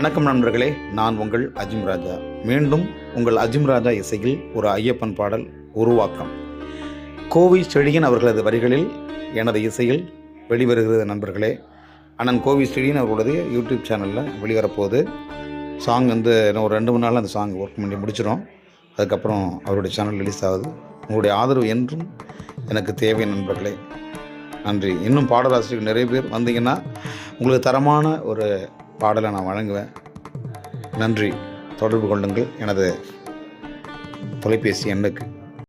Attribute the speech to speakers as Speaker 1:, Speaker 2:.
Speaker 1: வணக்கம் நண்பர்களே, நான் உங்கள் அஜிம் ராஜா. மீண்டும் உங்கள் அஜிம் ராஜா இசையில் ஒரு ஐயப்பன் பாடல் உருவாக்கம். கோவை செழியன் அவர்களது வரிகளில் எனது இசையில் வெளிவருகிறது. நண்பர்களே, அண்ணன் கோவை செழியன் அவர்களது யூடியூப் சேனலில் வெளிவரப்போகுது. சாங் இன்னும் ஒரு 2-3 நாளில் அந்த சாங் ஒர்க் பண்ணி முடிச்சிடும். அதுக்கப்புறம் அவருடைய சேனல் ரிலீஸ் ஆகுது. உங்களுடைய ஆதரவு என்றும் எனக்கு தேவை நண்பர்களே. நன்றி. இன்னும் பாடலாசிரியர்கள் நிறைய பேர் வந்தீங்கன்னா உங்களுக்கு தரமான ஒரு பாடலை நான் வழங்குவேன். நன்றி. தொடர்பு கொள்ளுங்கள் எனது தொலைபேசி எண்ணுக்கு.